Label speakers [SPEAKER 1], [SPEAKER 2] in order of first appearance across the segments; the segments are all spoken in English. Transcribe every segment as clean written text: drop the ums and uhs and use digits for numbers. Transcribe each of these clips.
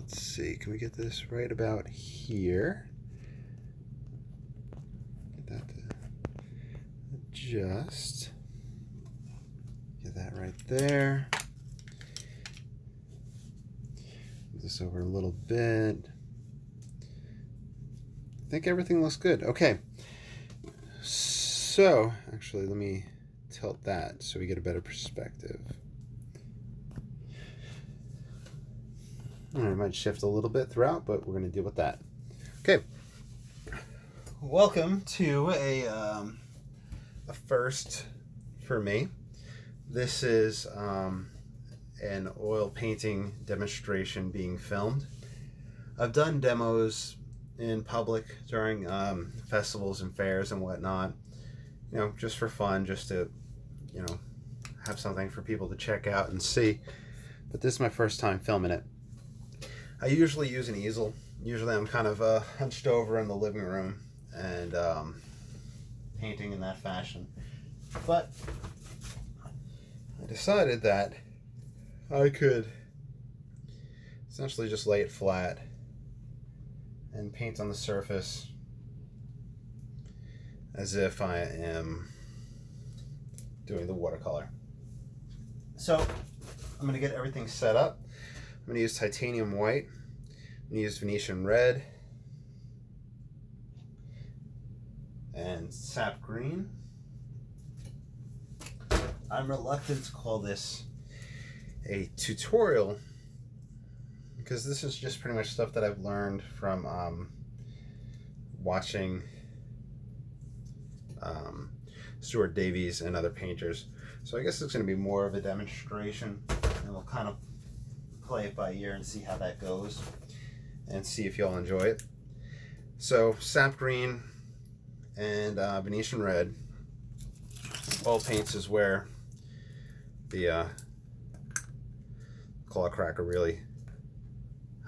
[SPEAKER 1] let's see, can we get this right about here? Get that to adjust. Get that right there. Move this over a little bit. I think everything looks good. Okay. So, actually, let me tilt that so we get a better perspective. All right, it might shift a little bit throughout, but we're going to deal with that. Okay. Welcome to a first for me. This is an oil painting demonstration being filmed. I've done demos in public during festivals and fairs and whatnot, you know, just for fun, just to, you know, have something for people to check out and see. But this is my first time filming it. I usually use an easel. Usually I'm kind of hunched over in the living room and painting in that fashion. But I decided that I could essentially just lay it flat and paint on the surface as if I am doing the watercolor. So I'm going to get everything set up. I'm going to use titanium white. I'm going to use Venetian red and sap green. I'm reluctant to call this a tutorial because this is just pretty much stuff that I've learned from watching Stuart Davies and other painters. So I guess it's going to be more of a demonstration, and we'll kind of play it by ear and see how that goes and see if y'all enjoy it. So sap green and Venetian red. Oil paints is where the claw cracker really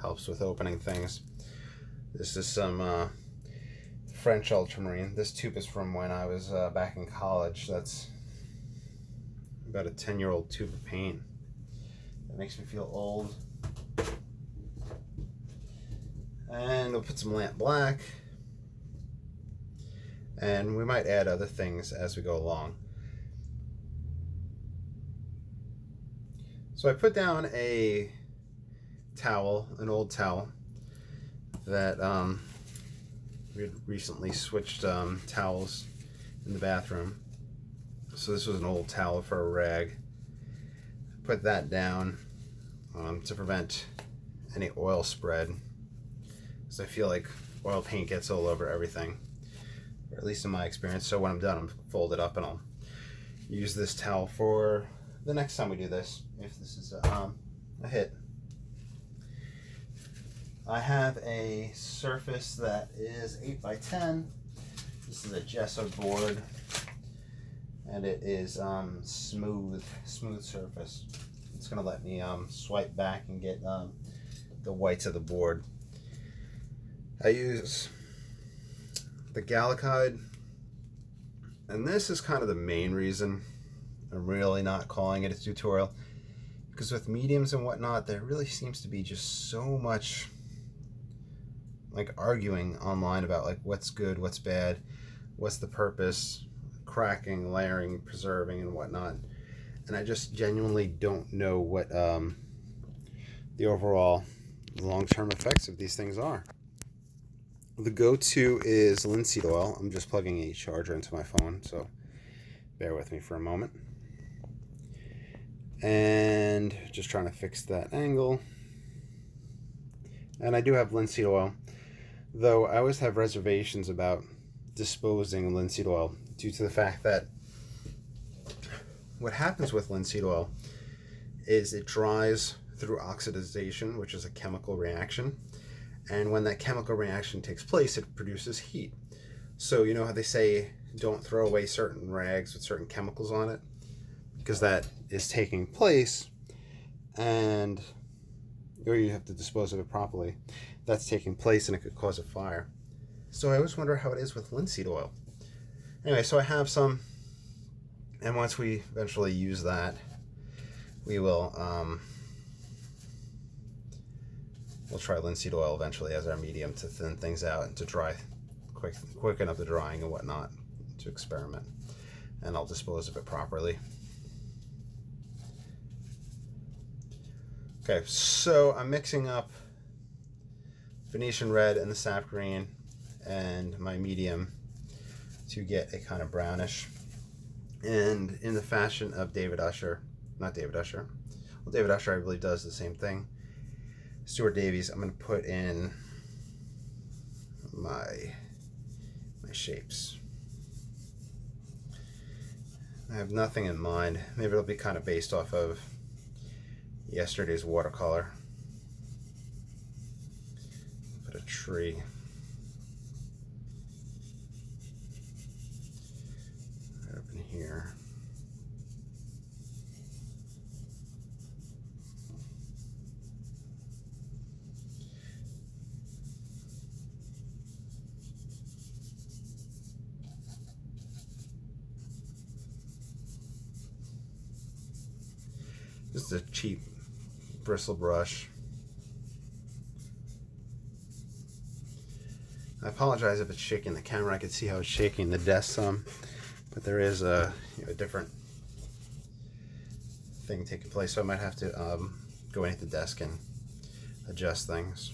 [SPEAKER 1] helps with opening things. This is some French ultramarine. This tube is from when I was back in college. That's about a 10-year-old tube of paint. That makes me feel old. And we'll put some lamp black. And we might add other things as we go along. So I put down a towel, an old towel that we had recently switched towels in the bathroom. So this was an old towel for a rag. Put that down to prevent any oil spread, because I feel like oil paint gets all over everything, or at least in my experience. So when I'm done, I'm fold it up and I'll use this towel for the next time we do this, if this is a hit. I have a surface that is 8x10. This is a gesso board, and it is smooth surface. It's gonna let me swipe back and get the whites of the board. I use the Galakide, and this is kind of the main reason I'm really not calling it a tutorial, because with mediums and whatnot, there really seems to be just so much like arguing online about like what's good, what's bad, what's the purpose, cracking, layering, preserving, and whatnot. And I just genuinely don't know what the overall long-term effects of these things are. The go-to is linseed oil. I'm just plugging a charger into my phone, so bear with me for a moment. And just trying to fix that angle. And I do have linseed oil, though I always have reservations about disposing linseed oil due to the fact that what happens with linseed oil is it dries through oxidization, which is a chemical reaction. And when that chemical reaction takes place, it produces heat. So you know how they say don't throw away certain rags with certain chemicals on it? Because that is taking place, and or you have to dispose of it properly. That's taking place and it could cause a fire. So I always wonder how it is with linseed oil. Anyway, so I have some, and once we eventually use that, we will we'll try linseed oil eventually as our medium to thin things out and to dry, quicken up the drying and whatnot, to experiment. And I'll dispose of it properly. Okay, so I'm mixing up Venetian red and the sap green and my medium to get a kind of brownish. And in the fashion of David Usher, not David Usher, well, David Usher I believe does the same thing, Stuart Davies, I'm going to put in my shapes. I have nothing in mind. Maybe it'll be kind of based off of yesterday's watercolor. Put a tree. Right up in here. This is a cheap bristle brush. I apologize if it's shaking the camera. I can see how it's shaking the desk some, but there is a different thing taking place, so I might have to go into the desk and adjust things.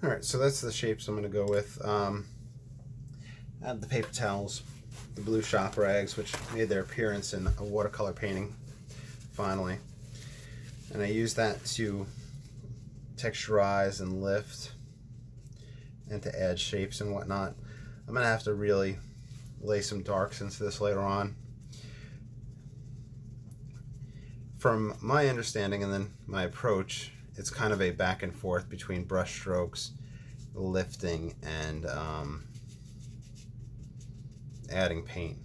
[SPEAKER 1] Alright, so that's the shapes I'm going to go with. Add the paper towels, the blue shop rags, which made their appearance in a watercolor painting, finally. And I use that to texturize and lift and to add shapes and whatnot. I'm going to have to really lay some darks into this later on. From my understanding and then my approach, it's kind of a back and forth between brush strokes, lifting, and adding paint.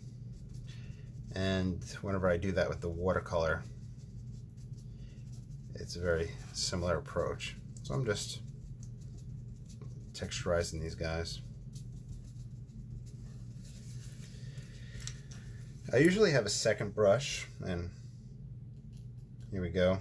[SPEAKER 1] And whenever I do that with the watercolor, it's a very similar approach. So I'm just texturizing these guys. I usually have a second brush, and here we go.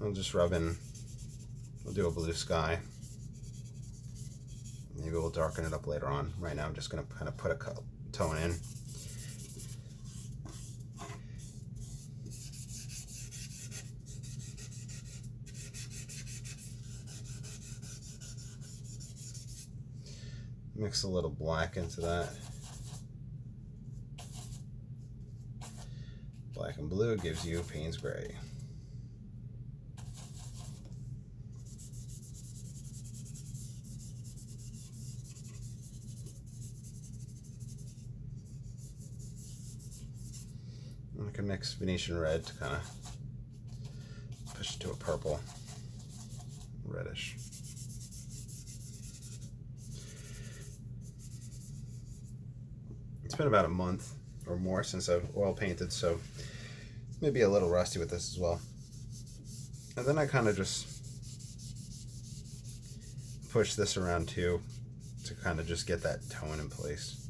[SPEAKER 1] I'll just rub in, we'll do a blue sky. Maybe we'll darken it up later on. Right now I'm just going to kind of put a tone in. Mix a little black into that. Black and blue gives you Payne's Gray. I can mix Venetian red to kind of push it to a purple, reddish. It's been about a month or more since I've oil painted, so maybe a little rusty with this as well. And then I kind of just push this around too to kind of just get that tone in place.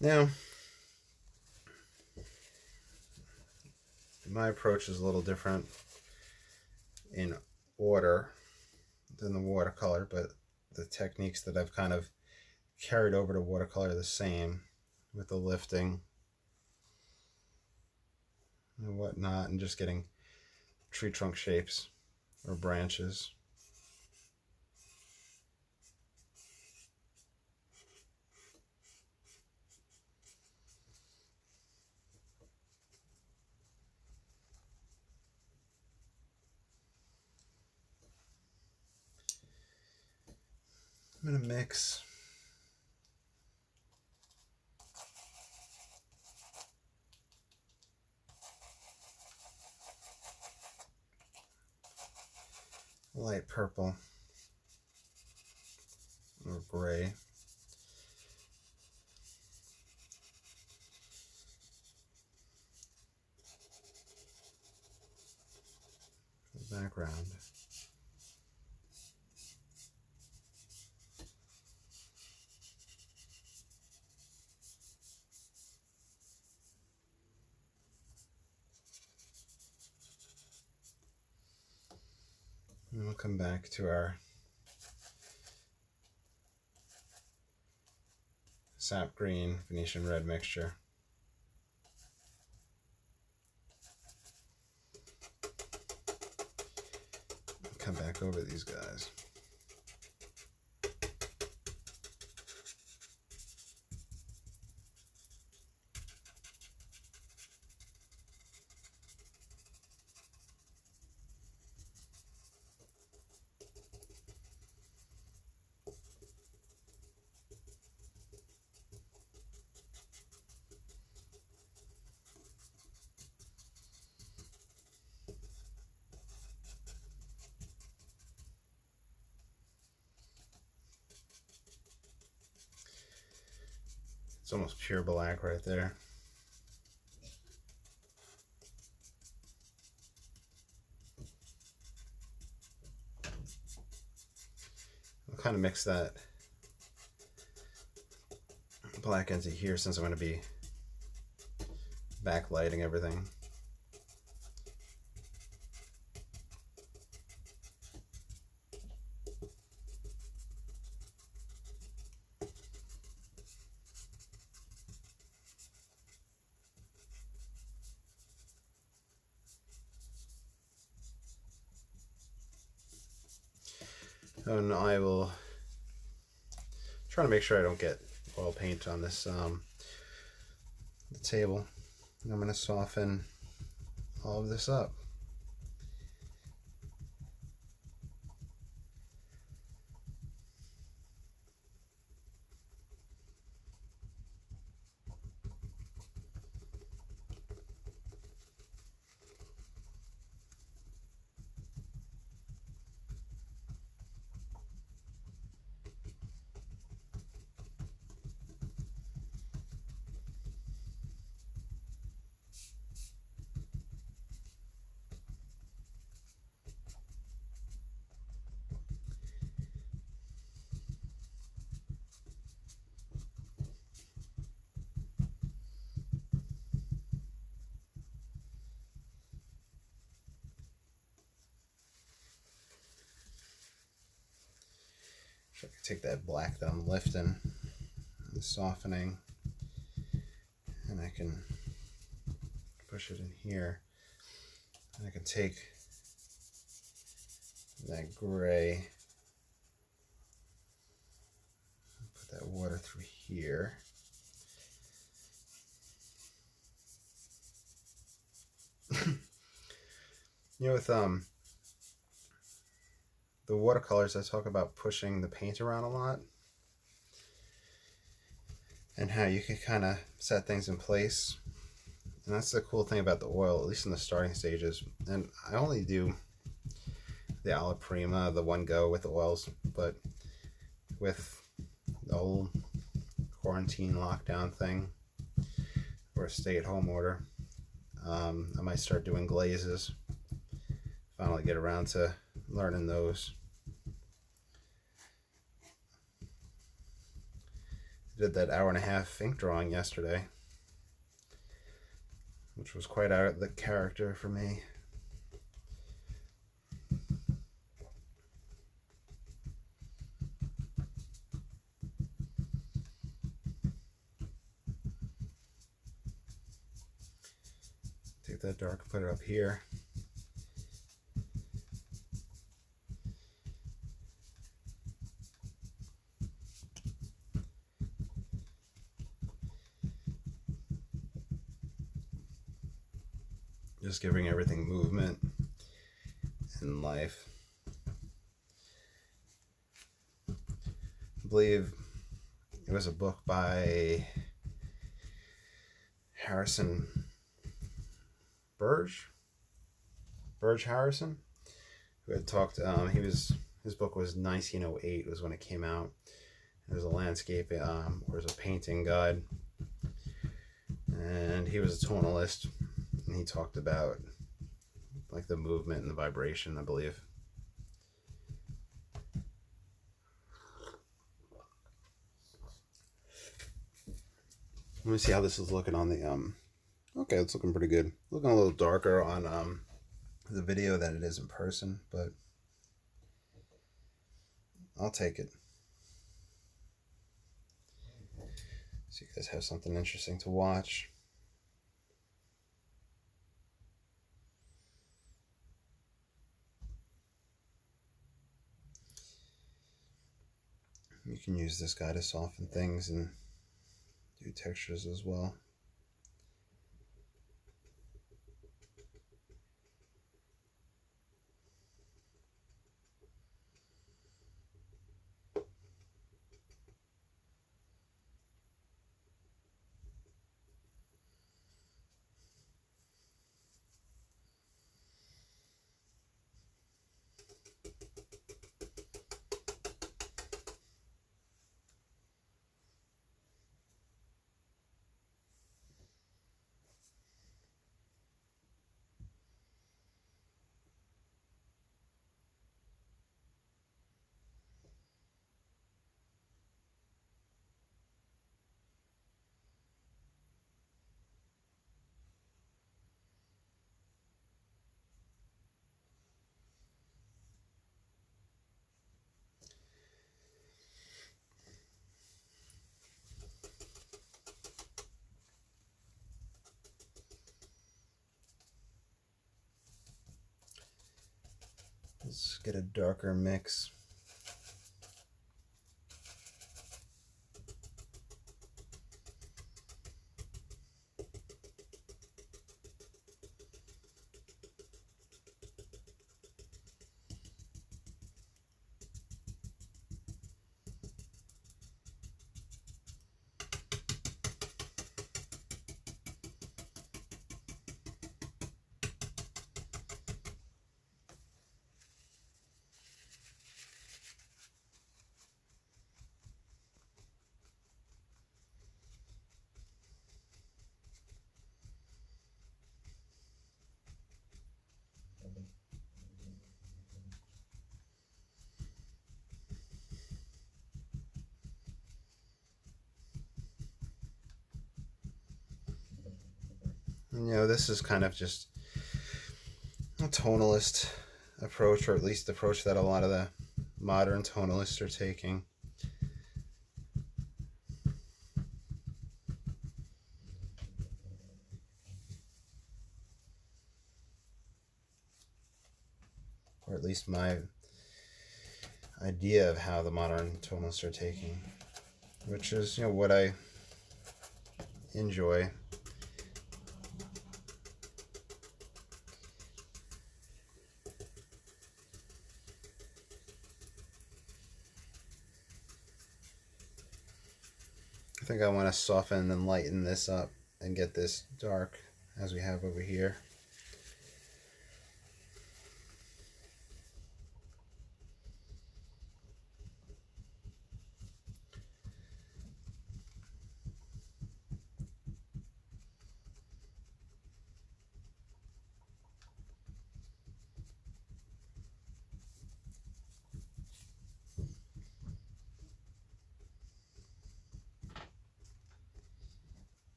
[SPEAKER 1] Now, my approach is a little different in order than the watercolor, but the techniques that I've kind of carried over to watercolor are the same, with the lifting and whatnot, and just getting tree trunk shapes or branches. I'm going to mix light purple or gray. The background. And we'll come back to our sap green Venetian red mixture. Come back over these guys. It's almost pure black right there. I'll kind of mix that black into here since I'm going to be backlighting everything. And I will try to make sure I don't get oil paint on this the table. And I'm going to soften all of this up. I can take that black that I'm lifting and softening, and I can push it in here, and I can take that gray, put that water through here. You know, with the watercolors, I talk about pushing the paint around a lot and how you can kind of set things in place. And that's the cool thing about the oil, at least in the starting stages. And I only do the Alla Prima, the one go with the oils, but with the whole quarantine lockdown thing or stay-at-home order, I might start doing glazes. Finally get around to learning those. Did that 1.5-hour ink drawing yesterday, which was quite out of the character for me. Take that dark, put it up here. Just giving everything movement and life. I believe it was a book by Harrison Burge Harrison, who had talked. His book was 1908 was when it came out. It was a landscape or it was a painting guide, and he was a tonalist, and he talked about like the movement and the vibration, I believe. Let me see how this is looking on the okay, it's looking pretty good. Looking a little darker on the video than it is in person, but I'll take it. So you guys have something interesting to watch. You can use this guy to soften things and do textures as well. Let's get a darker mix. You know, this is kind of just a tonalist approach, or at least the approach that a lot of the modern tonalists are taking. Or at least my idea of how the modern tonalists are taking, which is, you know, what I enjoy. I think I want to soften and lighten this up and get this dark as we have over here.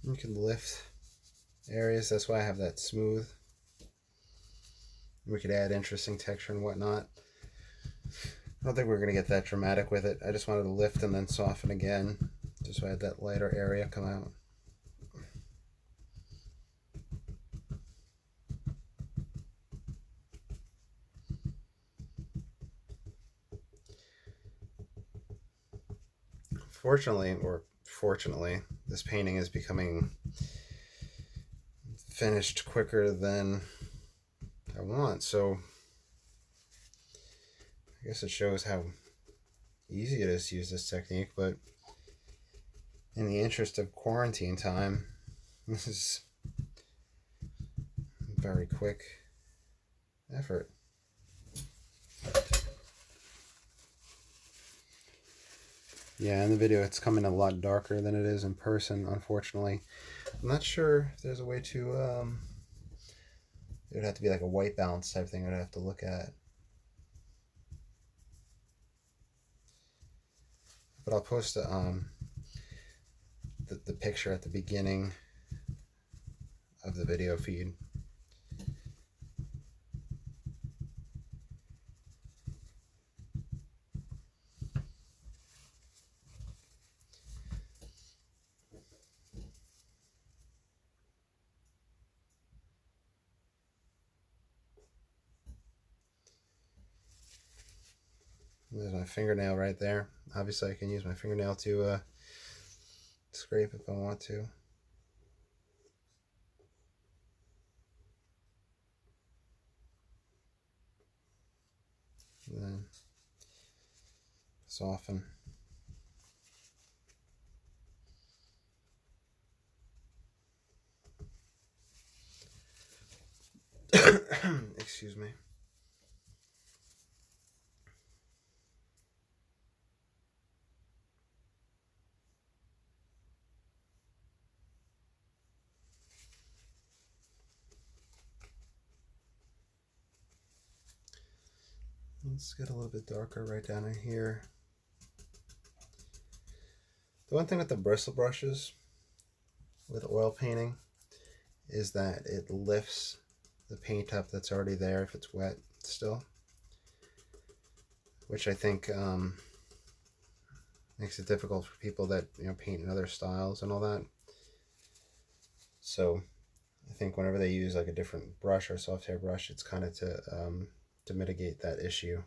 [SPEAKER 1] You can lift areas, that's why I have that smooth. We could add interesting texture and whatnot. I don't think we're going to get that dramatic with it. I just wanted to lift and then soften again, just so I had that lighter area come out. Fortunately, this painting is becoming finished quicker than I want, so I guess it shows how easy it is to use this technique, but in the interest of quarantine time, this is a very quick effort. Yeah, in the video it's coming a lot darker than it is in person, unfortunately. I'm not sure if there's a way to, it would have to be like a white balance type thing I'd have to look at. But I'll post the picture at the beginning of the video feed. There's my fingernail right there. Obviously I can use my fingernail to scrape if I want to. And then soften. Excuse me. Let's get a little bit darker right down in here. The one thing with the bristle brushes with oil painting is that it lifts the paint up that's already there if it's wet still, which I think makes it difficult for people that paint in other styles and all that. So I think whenever they use like a different brush or a soft hair brush, it's kind of to mitigate that issue.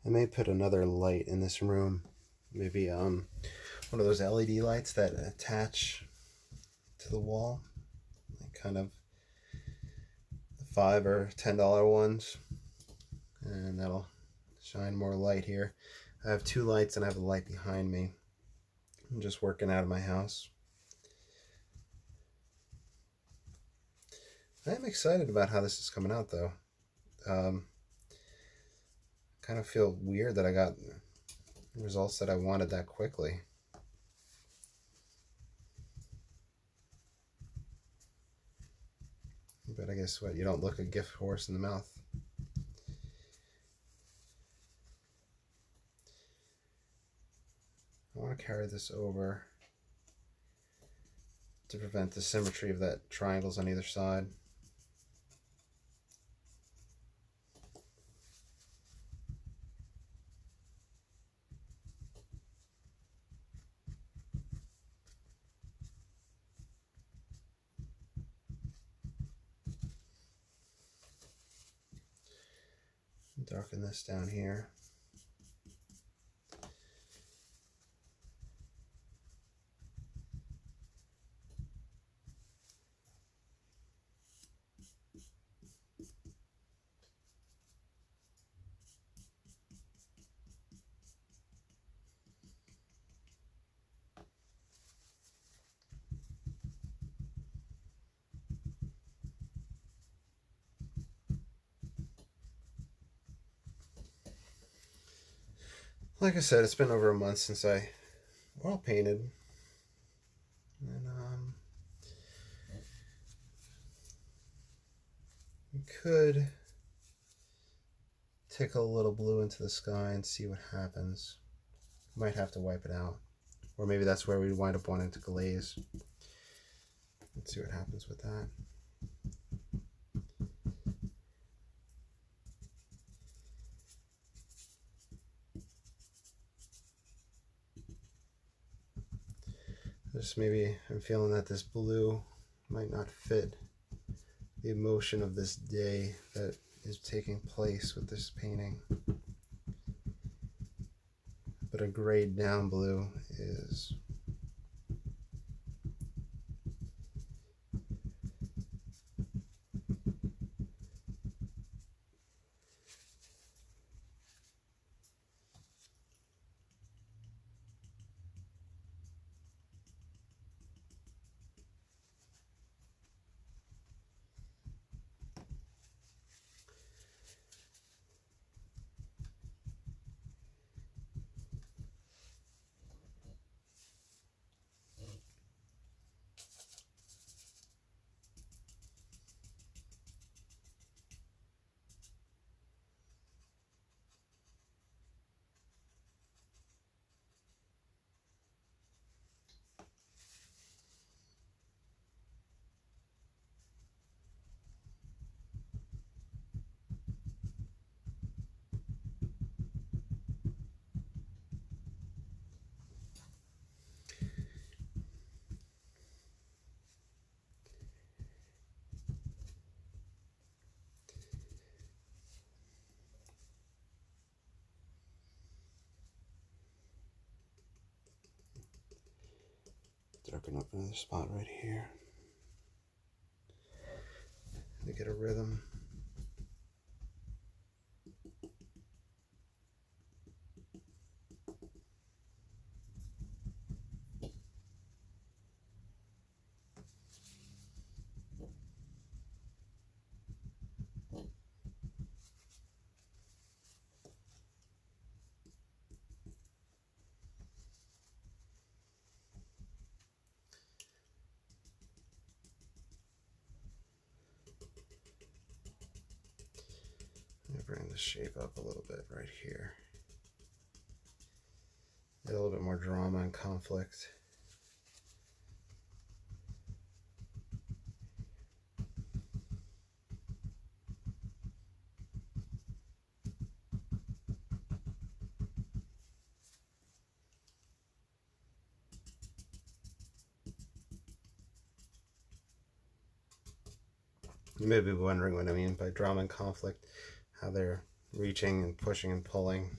[SPEAKER 1] I may put another light in this room, maybe one of those LED lights that attach to the wall, like kind of the $5 or $10 ones, and that'll shine more light here. I have two lights and I have a light behind me. I'm just working out of my house. I am excited about how this is coming out though. Kind of feel weird that I got results that I wanted that quickly. But I guess what, you don't look a gift horse in the mouth. I want to carry this over to prevent the symmetry of that triangles on either side. Darken this down here. Like I said, it's been over a month since I oil painted. And you could take a little blue into the sky and see what happens. Might have to wipe it out. Or maybe that's where we wind up wanting to glaze. Let's see what happens with that. Just maybe I'm feeling that this blue might not fit the emotion of this day that is taking place with this painting. But a grayed down blue is darken up another spot right here to get a rhythm. Bring the shape up a little bit right here. Get a little bit more drama and conflict. You may be wondering what I mean by drama and conflict, how they're reaching and pushing and pulling.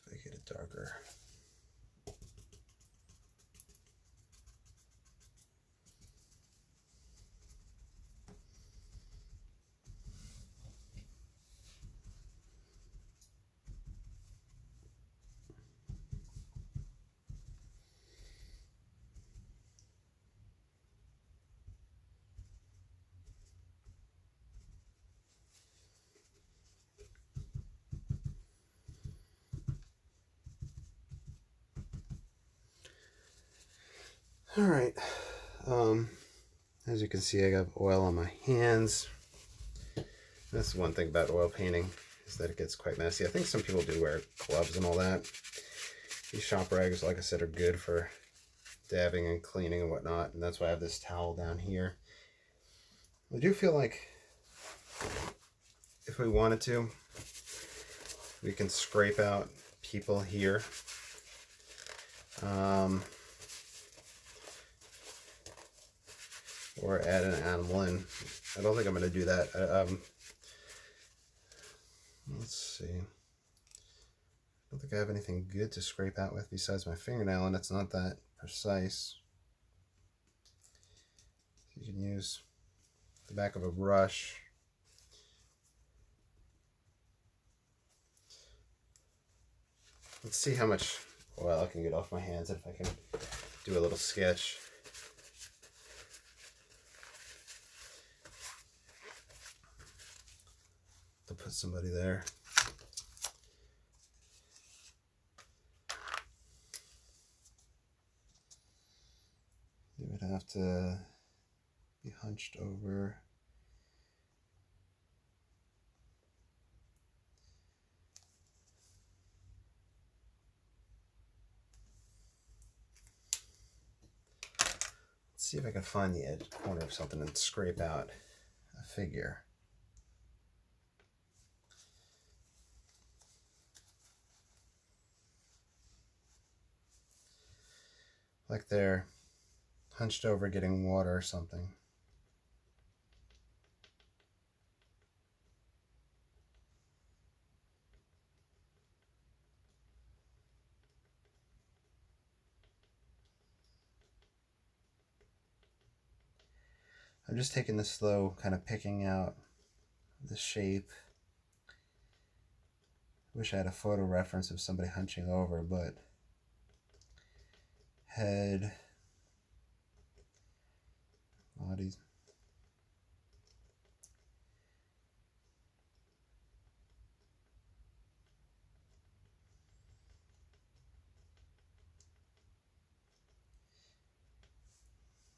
[SPEAKER 1] If I get it darker. All right, as you can see, I got oil on my hands. That's one thing about oil painting, is that it gets quite messy. I think some people do wear gloves and all that. These shop rags, like I said, are good for dabbing and cleaning and whatnot, and that's why I have this towel down here. I do feel like if we wanted to, We can scrape out people here. Or add an animal in. I don't think I'm going to do that. Let's see. I don't think I have anything good to scrape out with besides my fingernail, and it's not that precise. You can use the back of a brush. Let's see how much oil I can get off my hands if I can do a little sketch. To put somebody there. You would have to be hunched over. Let's see if I can find the edge corner of something and scrape out a figure. Like they're hunched over getting water or something. I'm just taking this slow, kind of picking out the shape. Wish I had a photo reference of somebody hunching over, but head, bodies.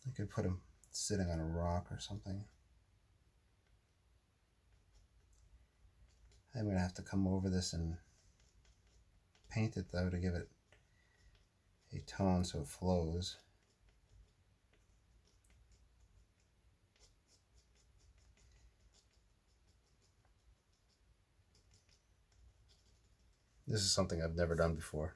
[SPEAKER 1] I could put him sitting on a rock or something. I'm going to have to come over this and paint it though to give it a tone so it flows. This is something I've never done before.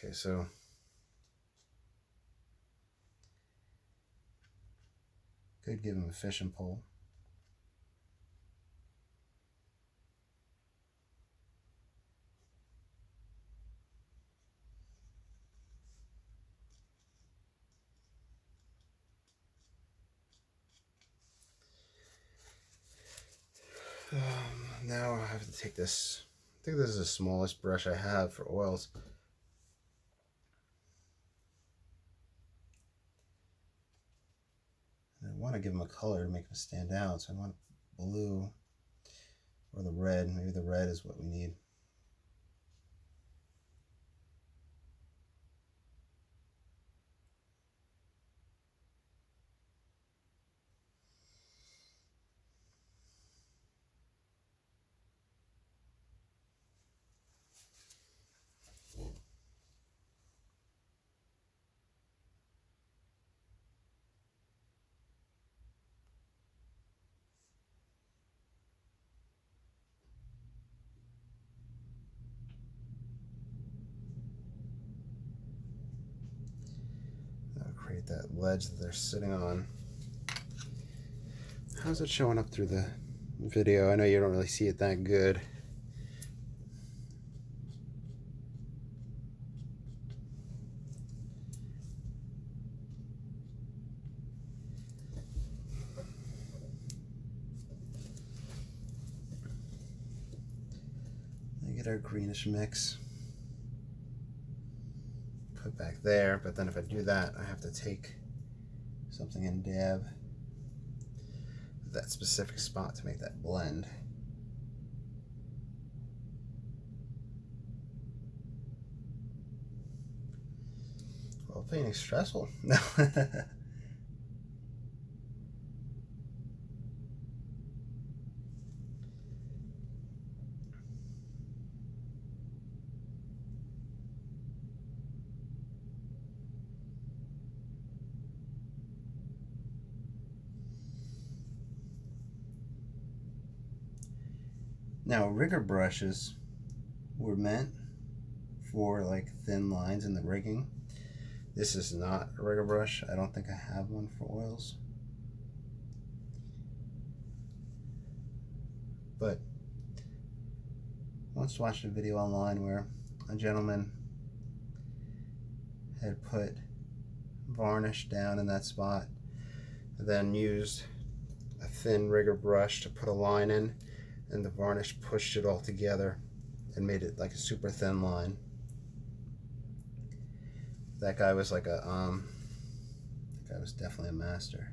[SPEAKER 1] Okay, so could give him a fishing pole. Now I have to take this. I think this is the smallest brush I have for oils. I want to give them a color to make them stand out, so I want blue or the red. Maybe the red is what we need. Create that ledge that they're sitting on. How's it showing up through the video? I know you don't really see it that good. Get our greenish mix. Put back there, but then if I do that, I have to take something and dab that specific spot to make that blend. Well, painting's stressful. No. Now, rigger brushes were meant for like thin lines in the rigging. This is not a rigger brush. I don't think I have one for oils. But I once watched a video online where a gentleman had put varnish down in that spot, then used a thin rigger brush to put a line in, and the varnish pushed it all together and made it like a super thin line. That guy was like that guy was definitely a master.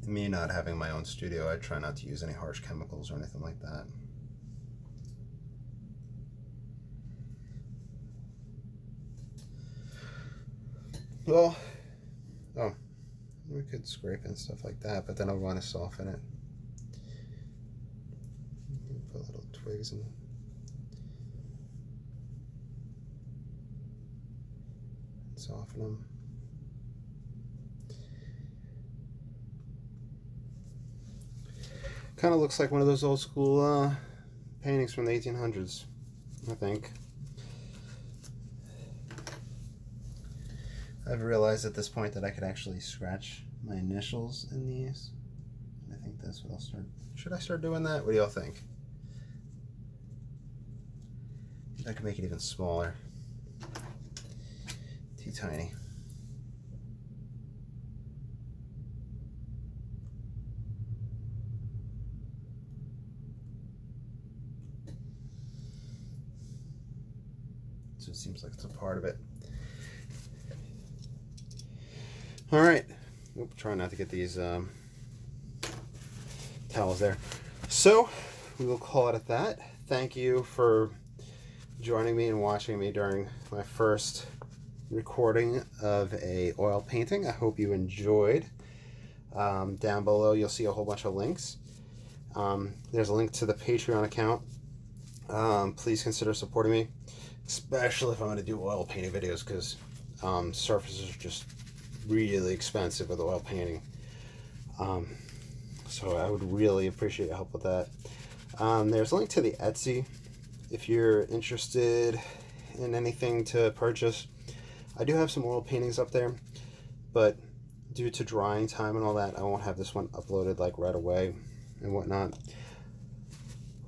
[SPEAKER 1] Me not having my own studio, I try not to use any harsh chemicals or anything like that. Well, we could scrape and stuff like that, but then I'll want to soften it. Put little twigs and soften them. Kind of looks like one of those old school paintings from the 1800s, I think. I've realized at this point that I could actually scratch my initials in these. I think that's what I'll start. Should I start doing that? What do y'all think? I could make it even smaller. Too tiny. So it seems like it's a part of it. All right. Oop, try not to get these towels there. So we will call it at that. Thank you for joining me and watching me during my first recording of a oil painting. I hope you enjoyed. Down below you'll see a whole bunch of links. There's a link to the Patreon account. Please consider supporting me, especially if I'm going to do oil painting videos, because surfaces are just really expensive with oil painting. So I would really appreciate your help with that. There's a link to the Etsy if you're interested in anything to purchase. I do have some oil paintings up there, but due to drying time and all that, I won't have this one uploaded like right away and whatnot.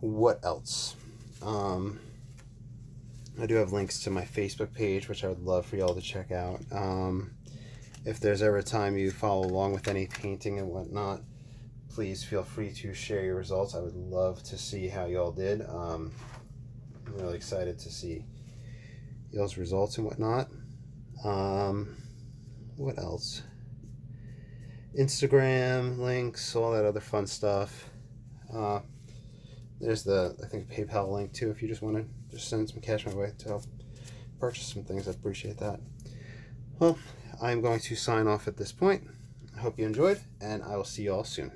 [SPEAKER 1] What else? I do have links to my Facebook page, which I would love for y'all to check out. If there's ever a time you follow along with any painting and whatnot, please feel free to share your results. I would love to see how y'all did. I'm really excited to see y'all's results and whatnot. What else? Instagram links, all that other fun stuff. There's I think PayPal link too, if you just want to just send some cash my way to help purchase some things. I'd appreciate that. Well, I'm going to sign off at this point. I hope you enjoyed, and I will see you all soon.